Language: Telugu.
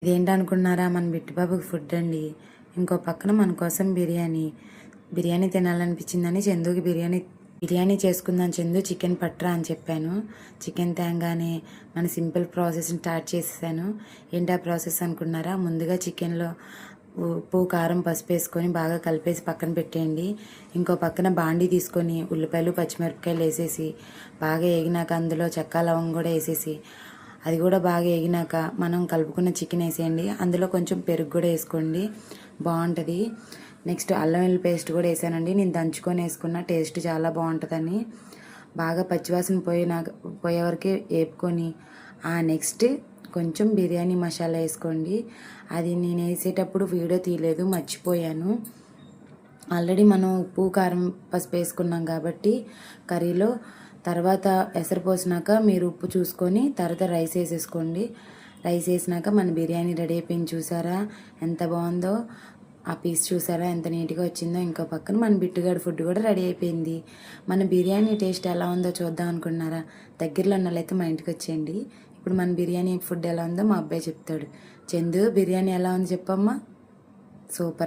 ఇదేంటనుకున్నారా, మన బిట్టుబాబుకి ఫుడ్ అండి. ఇంకో పక్కన మన కోసం బిర్యానీ తినాలనిపించిందని చందుకి బిర్యానీ చేసుకుందాం చందు, చికెన్ పట్టరా అని చెప్పాను. చికెన్ తేగానే మన సింపుల్ ప్రాసెస్ని స్టార్ట్ చేసేసాను. ఏంటి ఆ ప్రాసెస్ అనుకున్నారా? ముందుగా చికెన్లో ఉప్పు, కారం, పసుపు వేసుకొని బాగా కలిపేసి పక్కన పెట్టేయండి. ఇంకో పక్కన బాండీ తీసుకొని ఉల్లిపాయలు, పచ్చిమిరపకాయలు వేసేసి బాగా వేగినాక అందులో చెక్క, లవంగం కూడా వేసేసి అది కూడా బాగా వేగినాక మనం కలుపుకున్న చికెన్ వేసేయండి. అందులో కొంచెం పెరుగు కూడా వేసుకోండి, బాగుంటుంది. నెక్స్ట్ అల్లం వెల్లుల్లి పేస్ట్ కూడా వేసానండి. నేను దంచుకొని వేసుకున్న, టేస్ట్ చాలా బాగుంటుందని. బాగా పచ్చివాసన పోయే వరకే వేపుకొని నెక్స్ట్ కొంచెం బిర్యానీ మసాలా వేసుకోండి. అది నేను వేసేటప్పుడు వీడియో తీయలేదు, మర్చిపోయాను. ఆల్రెడీ మనం ఉప్పు, కారం, పసుపు వేసుకున్నాం కాబట్టి కర్రీలో తర్వాత ఎసరు పోసినాక మీరు ఉప్పు చూసుకొని తర్వాత రైస్ వేసేసుకోండి. రైస్ వేసినాక మన బిర్యానీ రెడీ అయిపోయింది. చూసారా ఎంత బాగుందో? ఆ పీస్ చూసారా ఎంత నీట్గా వచ్చిందో? ఇంకో పక్కన మన బిట్టుగాడి ఫుడ్ కూడా రెడీ అయిపోయింది. మన బిర్యానీ టేస్ట్ ఎలా ఉందో చూద్దాం అనుకుంటున్నారా? దగ్గరలో ఉన్న వాళ్ళైతే మా ఇంటికి వచ్చేయండి. ఇప్పుడు మన బిర్యానీ ఫుడ్ ఎలా ఉందో మా అబ్బాయి చెప్తాడు. చందు, బిర్యానీ ఎలా ఉంది చెప్పమ్మా? సూపర్.